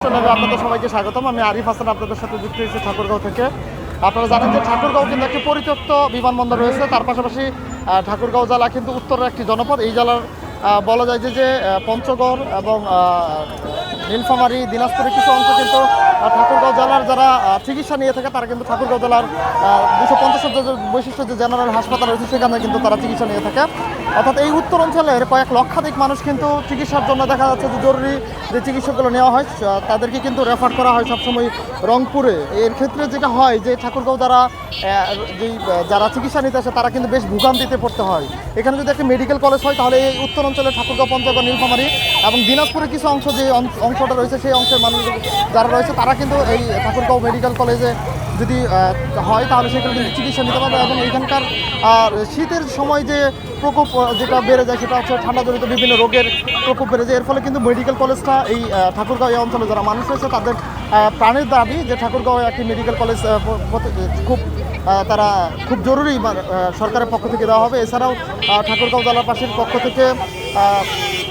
আপনাদের সবাইকে স্বাগতম। আমি আরিফ হাসান আপনাদের সাথে যুক্ত হয়েছি ঠাকুরগাঁও থেকে। আপনারা জানেন যে ঠাকুরগাঁও কিন্তু একটি পরিত্যক্ত বিমানবন্দর রয়েছে। তার পাশাপাশি ঠাকুরগাঁও জেলা কিন্তু উত্তরের একটি জনপদ। এই জেলার বলা যায় যে পঞ্চগড় এবং নীলফামারী দিনাজপুরের কিছু অংশ কিন্তু ঠাকুরগাঁও জেলার যারা চিকিৎসা নিয়ে থাকে তারা কিন্তু ঠাকুরগাঁও জেলার 250 বৈশিষ্ট্য যে জেনারেল হাসপাতাল রয়েছে সেখানে কিন্তু তারা চিকিৎসা নিয়ে থাকে। অর্থাৎ এই উত্তর অঞ্চলের কয়েক লক্ষাধিক মানুষ কিন্তু চিকিৎসার জন্য দেখা যাচ্ছে যে জরুরি যে চিকিৎসাগুলো নেওয়া হয় তাদেরকে কিন্তু রেফার করা হয় সবসময় রংপুরে। এর ক্ষেত্রে যেটা হয় যে ঠাকুরগাঁও যারা চিকিৎসা নিতে আসে তারা কিন্তু বেশ ভোগান্তিতে পড়তে হয়। এখানে যদি একটা মেডিকেল কলেজ হয় তাহলে এই উত্তর অঞ্চলের ঠাকুরগাঁও, পঞ্চগড়, নীলফামারী এবং দিনাজপুরের কিছু অংশ যে অংশটা রয়েছে সেই অংশের মানুষ যারা রয়েছে তারা কিন্তু এই ঠাকুরগাঁও মেডিকেল কলেজে যদি হয় তাহলে সেখানে কিন্তু চিকিৎসা নিতে পারবে। এবং এখানকার শীতের সময় যে প্রকোপ যেটা বেড়ে যায় সেটা হচ্ছে ঠান্ডাজনিত বিভিন্ন রোগের প্রকোপ বেড়ে যায়। এর ফলে কিন্তু মেডিকেল কলেজটা এই ঠাকুরগাঁও এই অঞ্চলে যারা মানুষ রয়েছে তাদের প্রাণের দাবি যে ঠাকুরগাঁও একটি মেডিকেল কলেজ তারা খুব জরুরি সরকারের পক্ষ থেকে দেওয়া হবে। এছাড়াও ঠাকুরগাঁও জেলার পাশের পক্ষ থেকে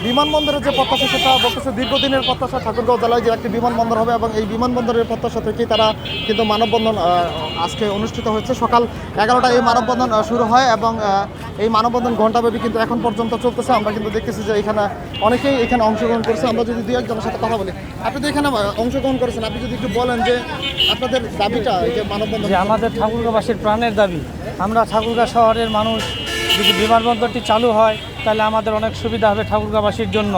বিমানবন্দরের যে প্রত্যাশা সেটা বলতেছে দীর্ঘদিনের প্রত্যাশা ঠাকুরগাঁও জেলায় যে একটি বিমানবন্দর হবে এবং এই বিমানবন্দরের প্রত্যাশা থেকেই তারা কিন্তু মানববন্ধন আজকে অনুষ্ঠিত হয়েছে। সকাল 11টায় এই মানববন্ধন শুরু হয় এবং এই মানববন্ধন ঘণ্টাব্যাপী কিন্তু এখন পর্যন্ত চলতেছে। আমরা কিন্তু দেখতেছি যে এখানে অনেকেই এখানে অংশগ্রহণ করেছে। আমরা যদি দু একজনের সাথে কথা বলি, আপনি তো এখানে অংশগ্রহণ করেছেন, আপনি যদি একটু বলেন যে আপনাদের দাবিটা এই যে মানববন্ধন। আমাদের ঠাকুরগাঁওবাসীর প্রাণের দাবি, আমরা ঠাকুরগাঁও শহরের মানুষ, যদি বিমানবন্দরটি চালু হয় তাহলে আমাদের অনেক সুবিধা হবে ঠাকুরগাঁওবাসীর জন্য।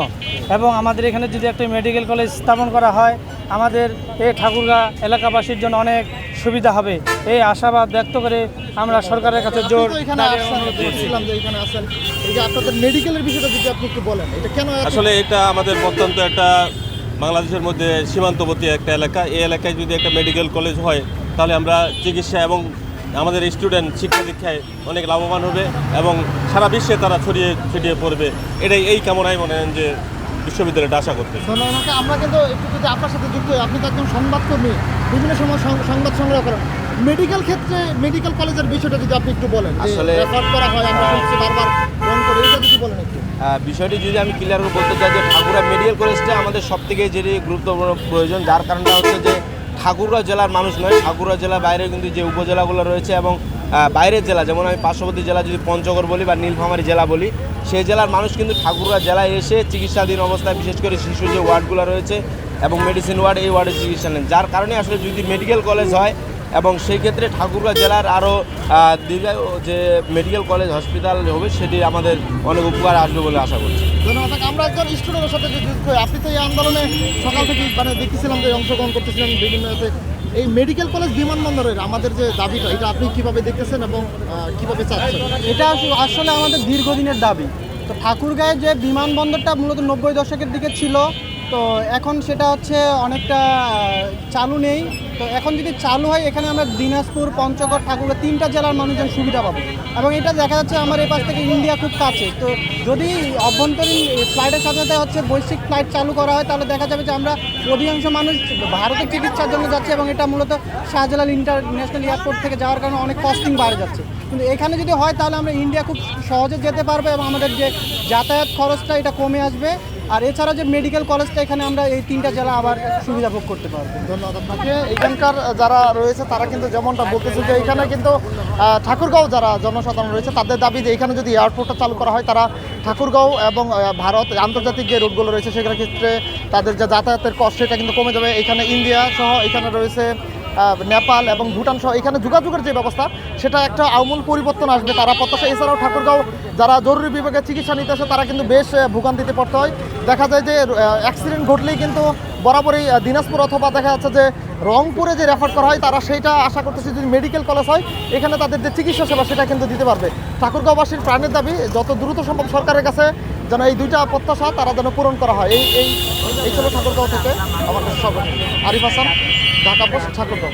এবং আমাদের এখানে যদি একটা মেডিকেল কলেজ স্থাপন করা হয় আমাদের এই ঠাকুরগাঁও এলাকাবাসীর জন্য অনেক সুবিধা হবে। এই আশাবাদ ব্যক্ত করে আমরা সরকারের কাছে জোর আপনাদের মেডিকেলের বিষয়টা যদি আপনি একটু বলেন, এটা কেন আসলে এটা আমাদের অত্যন্ত একটা বাংলাদেশের মধ্যে সীমান্তবর্তী একটা এলাকা। এই এলাকায় যদি একটা মেডিকেল কলেজ হয় তাহলে আমরা চিকিৎসা এবং আমাদের স্টুডেন্ট শিক্ষা দীক্ষায় অনেক লাভবান হবে এবং সারা বিশ্বে তারা ছড়িয়ে পড়বে। এটাই এই কামনায় মনে হয় যে বিশ্ববিদ্যালয়টা আশা করতে। আমরা কিন্তু একটু যদি আপনার সাথে যুক্ত হই, আপনি তো একজন সংবাদকর্মী, বিভিন্ন সময় সংবাদ সংগ্রহ করেন। মেডিকেল ক্ষেত্রে মেডিকেল কলেজের বিষয়টা যদি আপনি একটু বলেন, আসলে রেফার করা হয় আমরা শুনছি বারবার রং করে, এটা যদি বলেন একটু। বিষয়টি যদি আমি ক্লিয়ার করে বলতে চাই যে ঠাকুরগাঁও মেডিকেল কলেজটা আমাদের সবথেকে যেটি গুরুত্বপূর্ণ প্রয়োজন, যার কারণটা হচ্ছে যে ঠাকুরগাঁও জেলার মানুষ নয়, ঠাকুরগাঁও জেলার বাইরে কিন্তু যে উপজেলাগুলো রয়েছে এবং বাইরের জেলা, যেমন আমি পার্শ্ববর্তী জেলা যদি পঞ্চগড় বলি বা নীলফামারী জেলা বলি, সেই জেলার মানুষ কিন্তু ঠাকুরগাঁও জেলায় এসে চিকিৎসাধীন অবস্থায়, বিশেষ করে শিশু যে ওয়ার্ডগুলো রয়েছে এবং মেডিসিন ওয়ার্ড, এই ওয়ার্ডে চিকিৎসা নেন। যার কারণে আসলে যদি মেডিকেল কলেজ হয় এবং সেই ক্ষেত্রে ঠাকুরগাঁও জেলার আরও দীর্ঘ যে মেডিকেল কলেজ হসপিটাল হবে সেটি আমাদের অনেক উপকার আসবে বলে আশা করছি। ধন্যবাদ। আমরা একজন স্টুডেন্টের সাথে যুক্ত হই, আপনি তো এই আন্দোলনে সকাল থেকে দেখতেছিলাম যে অংশগ্রহণ করতেছিলেন বিভিন্ন। এই মেডিকেল কলেজ বিমানবন্দরের আমাদের যে দাবিটা, এটা আপনি কিভাবে দেখতেছেন এবং কিভাবে চাচ্ছেন? এটা আসলে আমাদের দীর্ঘদিনের দাবি। তো ঠাকুরগাঁয়ের যে বিমানবন্দরটা মূলত 90 দশকের দিকে ছিল, তো এখন সেটা হচ্ছে অনেকটা চালু নেই। তো এখন যদি চালু হয় এখানে আমরা দিনাজপুর, পঞ্চগড়, ঠাকুরগাঁও 3টা জেলার মানুষজন সুবিধা পাবো। এবং এটা দেখা যাচ্ছে আমার এই পাশ থেকে ইন্ডিয়া খুব কাছে। তো যদি অভ্যন্তরীণ ফ্লাইটের সাথে সাথে হচ্ছে বৈশ্বিক ফ্লাইট চালু করা হয় তাহলে দেখা যাবে যে আমরা অধিকাংশ মানুষ ভারতের চিকিৎসার জন্য যাচ্ছে এবং এটা মূলত শাহজালাল ইন্টারন্যাশনাল এয়ারপোর্ট থেকে যাওয়ার কারণে অনেক কস্টিং বাড়ে যাচ্ছে। কিন্তু এখানে যদি হয় তাহলে আমরা ইন্ডিয়া খুব সহজে যেতে পারবো এবং আমাদের যে যাতায়াত খরচটা এটা কমে আসবে। আর এছাড়া যে মেডিকেল কলেজটা এখানে আমরা এই 3টা জেলা আবার সুবিধা ভোগ করতে পারবো। ধন্যবাদ আপনাকে। এখানকার যারা রয়েছে তারা কিন্তু যেমনটা বলতেছে যে এখানে কিন্তু ঠাকুরগাঁও যারা জনসাধারণ রয়েছে তাদের দাবি যে এখানে যদি এয়ারপোর্টটা চালু করা হয় তারা ঠাকুরগাঁও এবং ভারত আন্তর্জাতিক যে রুটগুলো রয়েছে সেখানে ক্ষেত্রে তাদের যে যাতায়াতের কষ্ট সেটা কিন্তু কমে যাবে। এখানে ইন্ডিয়া সহ এখানে রয়েছে নেপাল এবং ভুটান সহ এখানে যোগাযোগের যে ব্যবস্থা সেটা একটা আমূল পরিবর্তন আসবে তারা প্রত্যাশা। এছাড়াও ঠাকুরগাঁও যারা জরুরি বিভাগে চিকিৎসা নিতে আসে তারা কিন্তু বেশ ভোগান্তিতে পড়তে হয়। দেখা যায় যে অ্যাক্সিডেন্ট ঘটলেই কিন্তু বরাবরই দিনাজপুর অথবা দেখা যাচ্ছে যে রংপুরে যে রেফার করা হয় তারা সেইটা আশা করতেছে যদি মেডিকেল কলেজ হয় এখানে তাদের যে চিকিৎসা সেবা সেটা কিন্তু দিতে পারবে। ঠাকুরগাঁওবাসীর প্রাণের দাবি যত দ্রুত সম্ভব সরকারের কাছে যেন এই 2টা প্রত্যাশা তারা যেন পূরণ করা হয়। এই ছিল ঠাকুরগাঁও থেকে আমার কাছে সব। আরিফ হাসান, ঢাকা পোস্ট, ঠাকুরগাঁও।